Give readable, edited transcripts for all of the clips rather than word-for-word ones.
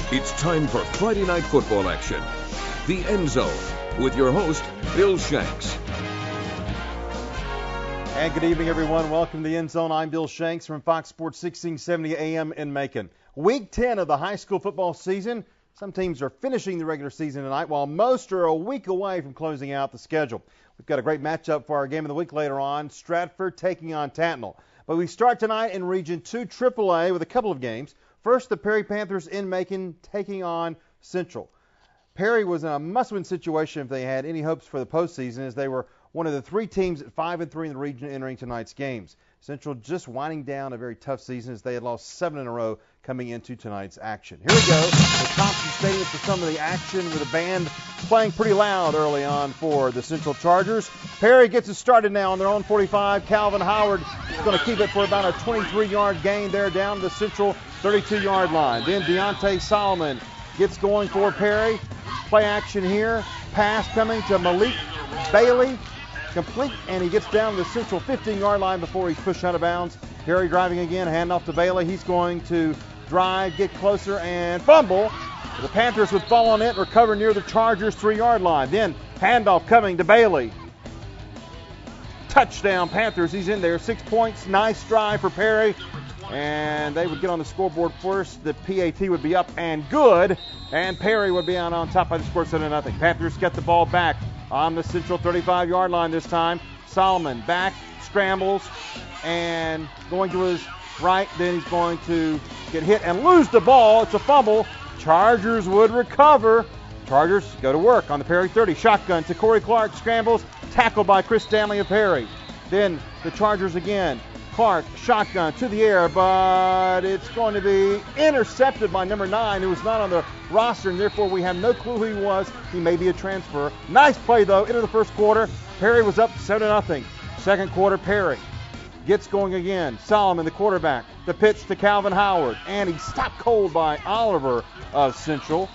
It's time for Friday night football action. The End Zone with your host, Bill Shanks. And good evening, everyone. Welcome to the End Zone. I'm Bill Shanks from Fox Sports 1670 AM in Macon. Week 10 of the high school football season. Some teams are finishing the regular season tonight, while most are a week away from closing out the schedule. We've got a great matchup for our game of the week later on, Stratford taking on Tattnall. But we start tonight in Region 2 AAA with a couple of games. First, the Perry Panthers in Macon taking on Central. Perry was in a must-win situation if they had any hopes for the postseason, as they were one of the three teams at 5-3 in the region entering tonight's games. Central just winding down a very tough season as they had lost 7 in a row coming into tonight's action. Here we go, the Thompson Stadium for some of the action with the band playing pretty loud early on for the Central Chargers. Perry gets it started now on their own 45. Calvin Howard is going to keep it for about a 23-yard gain there down the Central 32-yard line. Then Deontay Solomon gets going for Perry. Play action here. Pass coming to Malik Bailey. Complete, and he gets down to the Central 15-yard line before he's pushed out of bounds. Perry driving again, handoff to Bailey. He's going to drive, get closer, and fumble. The Panthers would fall on it and recover near the Chargers' 3-yard line. Then handoff coming to Bailey. Touchdown Panthers. He's in there. 6 points. Nice drive for Perry. And they would get on the scoreboard first. The PAT would be up and good. And Perry would be on top by the score 7-0. Panthers get the ball back on the Central 35-yard line this time. Solomon back, scrambles, and going to his right. Then he's going to get hit and lose the ball. It's a fumble. Chargers would recover. Chargers go to work on the Perry 30. Shotgun to Corey Clark. Scrambles. Tackled by Chris Stanley of Perry. Then the Chargers again. Clark, shotgun to the air, but it's going to be intercepted by number 9, who was not on the roster, and therefore we have no clue who he was. He may be a transfer. Nice play, though, into the first quarter. Perry was up 7-0. Second quarter, Perry gets going again. Solomon, the quarterback. The pitch to Calvin Howard, and he's stopped cold by Oliver of Central.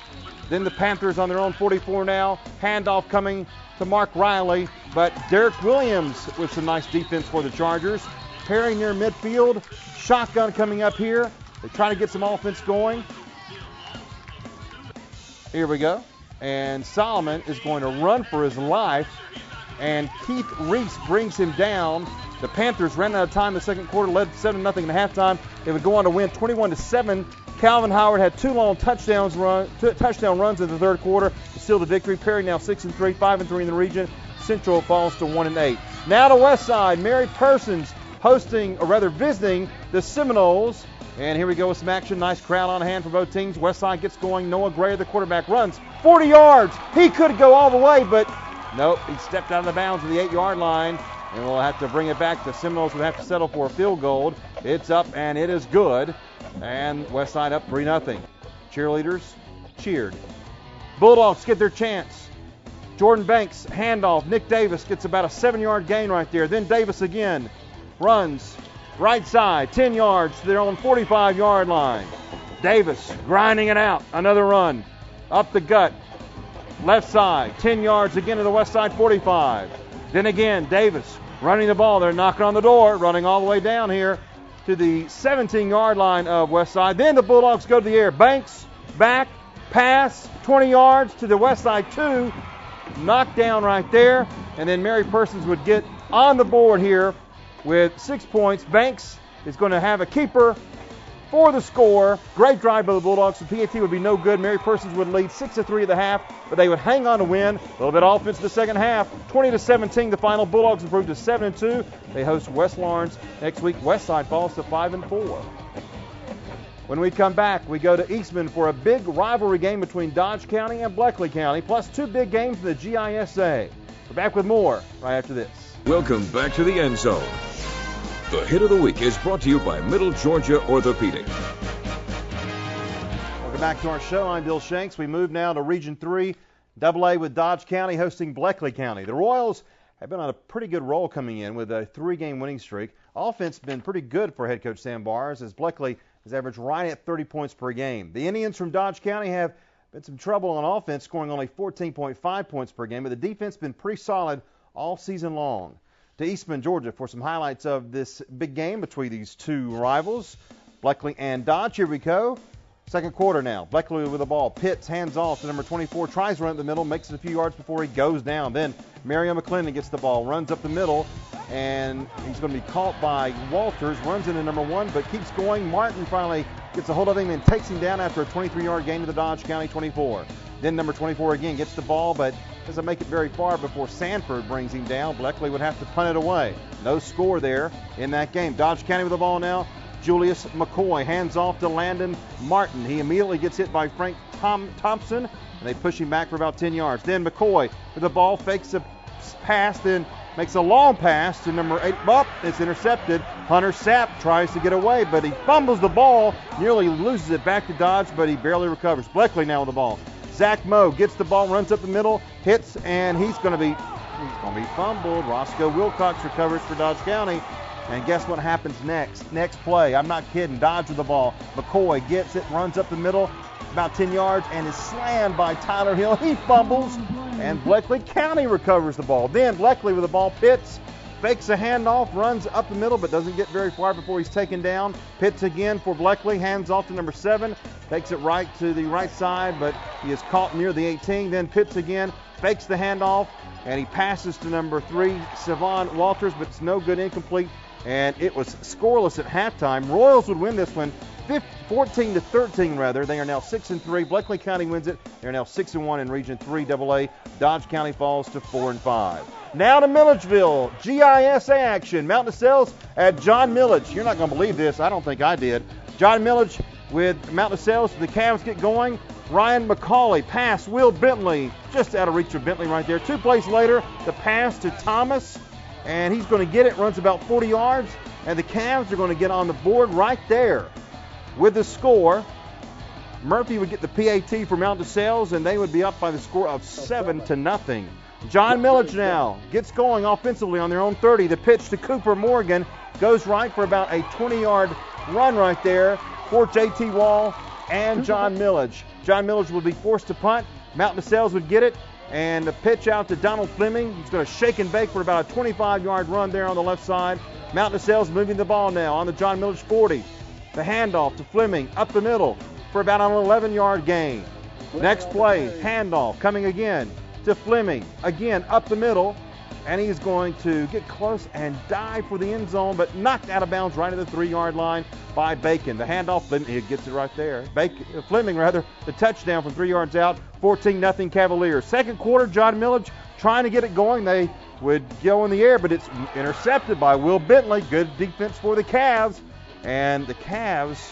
Then the Panthers on their own 44 now. Handoff coming to Mark Riley, but Derek Williams with some nice defense for the Chargers. Perry near midfield. Shotgun coming up here. They're trying to get some offense going. Here we go. And Solomon is going to run for his life. And Keith Reese brings him down. The Panthers ran out of time in the second quarter, led 7-0 in the halftime. They would go on to win 21-7. Calvin Howard had 2 long touchdown runs in the third quarter to seal the victory. Perry now 6-3, 5-3 in the region. Central falls to 1-8. Now to West Side. Mary Persons visiting the Seminoles. And here we go with some action. Nice crowd on hand for both teams. Westside gets going. Noah Gray, the quarterback, runs 40 yards. He could go all the way, but nope. He stepped out of the bounds of the 8-yard line, and we'll have to bring it back. The Seminoles would have to settle for a field goal. It's up, and it is good. And Westside up 3-0. Cheerleaders cheered. Bulldogs get their chance. Jordan Banks, handoff. Nick Davis gets about a 7-yard gain right there. Then Davis again. Runs right side, 10 yards to their own 45-yard line. Davis grinding it out. Another run up the gut. Left side, 10 yards again to the West Side 45. Then again, Davis running the ball. They're knocking on the door, running all the way down here to the 17-yard line of West Side. Then the Bulldogs go to the air. Banks back, pass, 20 yards to the West Side 2. Knocked down right there. And then Mary Persons would get on the board here with 6 points. Banks is going to have a keeper for the score. Great drive by the Bulldogs. The PAT would be no good. Mary Persons would lead 6-3 at the half, but they would hang on to win. A little bit of offense in the second half. 20-17 the final. Bulldogs improved to 7-2. They host West Lawrence next week. Westside falls to 5-4. When we come back, we go to Eastman for a big rivalry game between Dodge County and Bleckley County, plus 2 big games in the GISA. We're back with more right after this. Welcome back to the End Zone. The hit of the week is brought to you by Middle Georgia Orthopedic. Welcome back to our show. I'm Bill Shanks. We move now to Region 3, AA with Dodge County hosting Bleckley County. The Royals have been on a pretty good roll coming in with a 3-game winning streak. Offense has been pretty good for head coach Sam Bars, as Bleckley has averaged right at 30 points per game. The Indians from Dodge County have been some trouble on offense, scoring only 14.5 points per game, but the defense has been pretty solid all season long. To Eastman, Georgia, for some highlights of this big game between these two rivals, Bleckley and Dodge. Here we go. Second quarter now. Bleckley with the ball. Pitts hands off to number 24. Tries to run up the middle. Makes it a few yards before he goes down. Then Mario McClendon gets the ball. Runs up the middle. And he's going to be caught by Walters. Runs into number 1, but keeps going. Martin finally gets a hold of him and takes him down after a 23-yard gain to the Dodge County 24. Then number 24 again gets the ball, but doesn't make it very far before Sanford brings him down. Bleckley would have to punt it away. No score there in that game. Dodge County with the ball now. Julius McCoy hands off to Landon Martin. He immediately gets hit by Frank Thompson, and they push him back for about 10 yards. Then McCoy with the ball, fakes a pass, then makes a long pass to number 8. It's intercepted. Hunter Sapp tries to get away, but he fumbles the ball, nearly loses it back to Dodge, but he barely recovers. Bleckley now with the ball. Zach Moe gets the ball, runs up the middle, hits, and he's going to be fumbled. Roscoe Wilcox recovers for Dodge County. And guess what happens next? Next play. I'm not kidding. Dodge with the ball. McCoy gets it, runs up the middle, about 10 yards, and is slammed by Tyler Hill. He fumbles, and Bleckley County recovers the ball. Then Bleckley with the ball. Pitts fakes a handoff, runs up the middle, but doesn't get very far before he's taken down. Pitts again for Bleckley. Hands off to number 7. Takes it right to the right side, but he is caught near the 18. Then Pitts again. Fakes the handoff, and he passes to number 3, Savon Walters, but it's no good, incomplete. And it was scoreless at halftime. Royals would win this one 14-13 rather. They are now 6-3. Bleckley County wins it. They're now 6-1 in Region 3 AA. Dodge County falls to 4-5. Now to Milledgeville. GISA action. Mountain DeSales at John Millage. You're not going to believe this. I don't think I did. John Millage with Mountain DeSales. The Cavs get going. Ryan McCauley pass. Will Bentley just out of reach of Bentley right there. 2 plays later, the pass to Thomas. And he's going to get it, runs about 40 yards, and the Cavs are going to get on the board right there with the score. Murphy would get the PAT for Mountain DeSales, and they would be up by the score of 7-0. John Millage now gets going offensively on their own 30. The pitch to Cooper Morgan goes right for about a 20-yard run right there for J.T. Wall and John Millage. John Millage would be forced to punt. Mountain DeSales would get it. And the pitch out to Donald Fleming. He's going to shake and bake for about a 25-yard run there on the left side. Mountain DeSales moving the ball now on the John Millage 40. The handoff to Fleming up the middle for about an 11-yard gain. Next play, handoff coming again to Fleming. Again up the middle. And he's going to get close and dive for the end zone, but knocked out of bounds right at the 3-yard line by Bacon. The handoff, he gets it right there. Fleming, the touchdown from 3 yards out, 14-0 Cavaliers. Second quarter, John Millage trying to get it going. They would go in the air, but it's intercepted by Will Bentley. Good defense for the Cavs. And the Cavs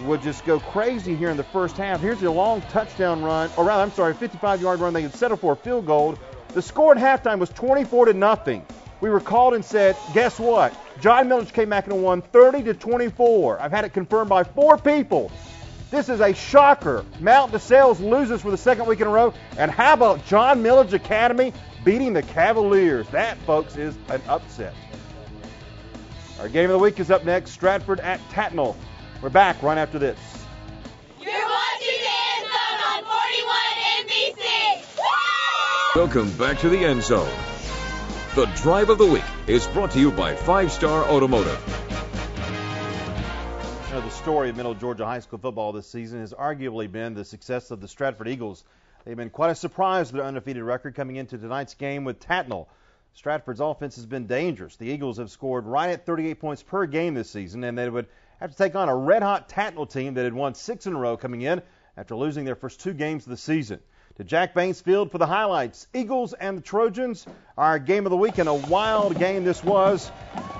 would just go crazy here in the first half. Here's a long touchdown run, 55-yard run. They could settle for a field goal. The score at halftime was 24-0. We were called and said, guess what? John Millage came back and won 30-24. I've had it confirmed by 4 people. This is a shocker. Mountain DeSales loses for the second week in a row. And how about John Millage Academy beating the Cavaliers? That, folks, is an upset. Our game of the week is up next. Stratford at Tatnall. We're back right after this. You're watching the End Zone on 41 NBC. Welcome back to the End Zone. The Drive of the Week is brought to you by 5 Star Automotive. The story of Middle Georgia High School football this season has arguably been the success of the Stratford Eagles. They've been quite a surprise with their undefeated record coming into tonight's game with Tatnall. Stratford's offense has been dangerous. The Eagles have scored right at 38 points per game this season, and they would have to take on a red-hot Tatnall team that had won 6 in a row coming in after losing their first 2 games of the season. To Jack Baines Field for the highlights. Eagles and the Trojans, our game of the week, and a wild game this was,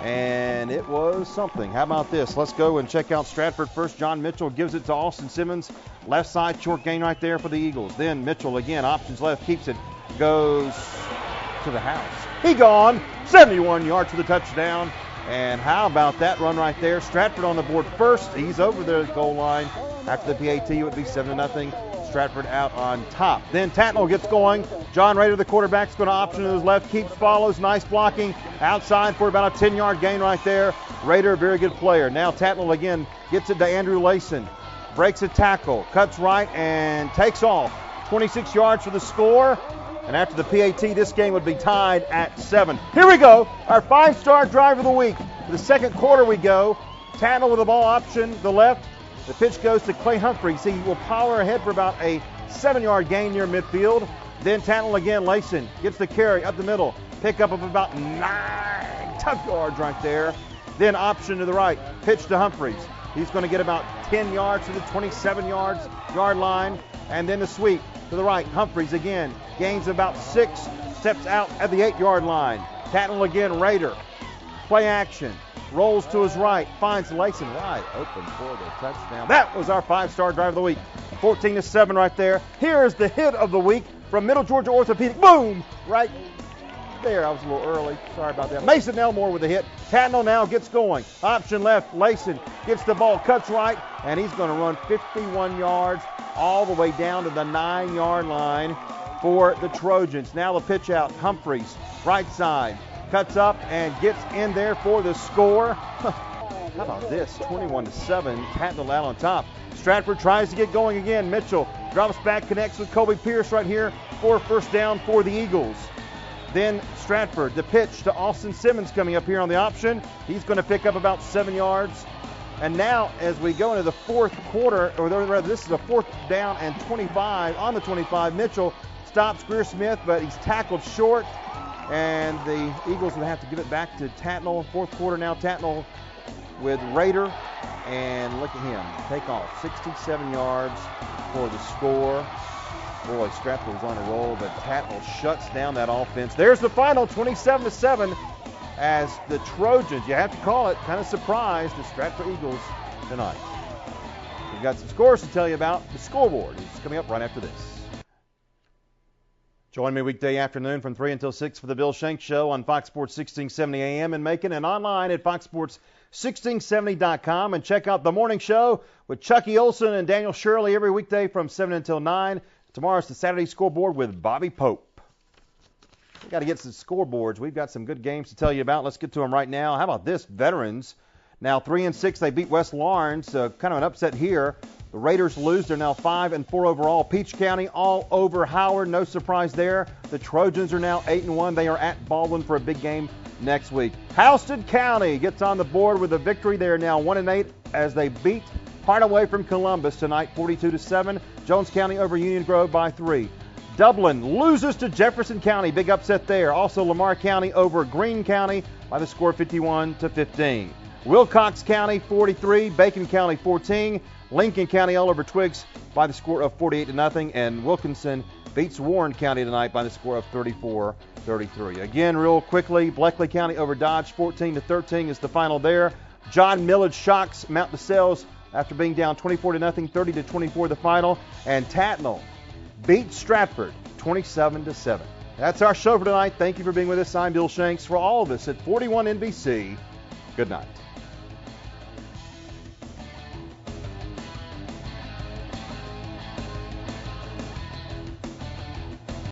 and it was something. How about this? Let's go and check out Stratford first. John Mitchell gives it to Austin Simmons. Left side, short gain right there for the Eagles. Then Mitchell again, options left, keeps it, goes to the house. He gone, 71 yards for the touchdown. And how about that run right there? Stratford on the board first. He's over the goal line. After the PAT, it would be 7-0. Stratford out on top. Then Tatnall gets going. John Rader, the quarterback, is going to option to his left. Keeps, follows. Nice blocking. Outside for about a 10-yard gain right there. Rader, a very good player. Now Tatnall again gets it to Andrew Layson. Breaks a tackle. Cuts right and takes off. 26 yards for the score. And after the PAT, this game would be tied at 7. Here we go. Our 5-star drive of the week. For the second quarter we go. Tatnall with the ball option, the left. The pitch goes to Clay Humphreys. He will power ahead for about a 7-yard gain near midfield. Then Tatnall again. Layson gets the carry up the middle. Pickup of about 9 tough yards right there. Then option to the right. Pitch to Humphreys. He's going to get about 10 yards to the 27-yard line. And then the sweep to the right. Humphreys again. Gains about 6. Steps out at the 8-yard line. Tatnall again. Raider. Play action. Rolls to his right. Finds Layson wide open for the touchdown. That was our 5-star drive of the week. 14-7 right there. Here's the hit of the week from Middle Georgia Orthopedic. Boom! Right there. I was a little early. Sorry about that. Mason Elmore with the hit. Tatnall now gets going. Option left. Layson gets the ball, cuts right, and he's going to run 51 yards all the way down to the 9-yard line for the Trojans. Now the pitch out. Humphreys, right side. Cuts up and gets in there for the score. How about this? 21-7. Tatnall out on top. Stratford tries to get going again. Mitchell drops back, connects with Kobe Pierce right here for a first down for the Eagles. Then Stratford, the pitch to Austin Simmons coming up here on the option. He's going to pick up about 7 yards. And now as we go into the fourth quarter, or rather this is a fourth down and 25 on the 25. Mitchell stops Greer Smith, but he's tackled short. And the Eagles would have to give it back to Tatnall. Fourth quarter now, Tatnall with Raider. And look at him take off 67 yards for the score. Boy, Stratford was on a roll, but Tatnall shuts down that offense. There's the final, 27-7, as the Trojans, you have to call it, kind of surprised the Stratford Eagles tonight. We've got some scores to tell you about. The scoreboard is coming up right after this. Join me weekday afternoon from 3 until 6 for the Bill Shanks Show on Fox Sports 1670 AM in Macon and online at foxsports1670.com. And check out the morning show with Chucky Olson and Daniel Shirley every weekday from 7 until 9. Tomorrow's the Saturday scoreboard with Bobby Pope. We've got to get some scoreboards. We've got some good games to tell you about. Let's get to them right now. How about this? Veterans. Now 3-6. They beat West Lawrence. Kind of an upset here. The Raiders lose. They're now 5-4 overall. Peach County all over Howard. No surprise there. The Trojans are now 8-1. They are at Baldwin for a big game next week. Houston County gets on the board with a victory. They are now 1-8 as they beat Hardaway from Columbus tonight, 42-7. Jones County over Union Grove by 3. Dublin loses to Jefferson County. Big upset there. Also Lamar County over Greene County by the score 51-15. Wilcox County 43, Bacon County 14, Lincoln County all over Twiggs by the score of 48-0, and Wilkinson beats Warren County tonight by the score of 34-33. Again, real quickly, Bleckley County over Dodge 14-13 is the final there. John Millage shocks Mount DeSales after being down 24-0, 30-24 the final, and Tatnall beats Stratford 27-7. That's our show for tonight. Thank you for being with us. I'm Bill Shanks. For all of us at 41 NBC, good night.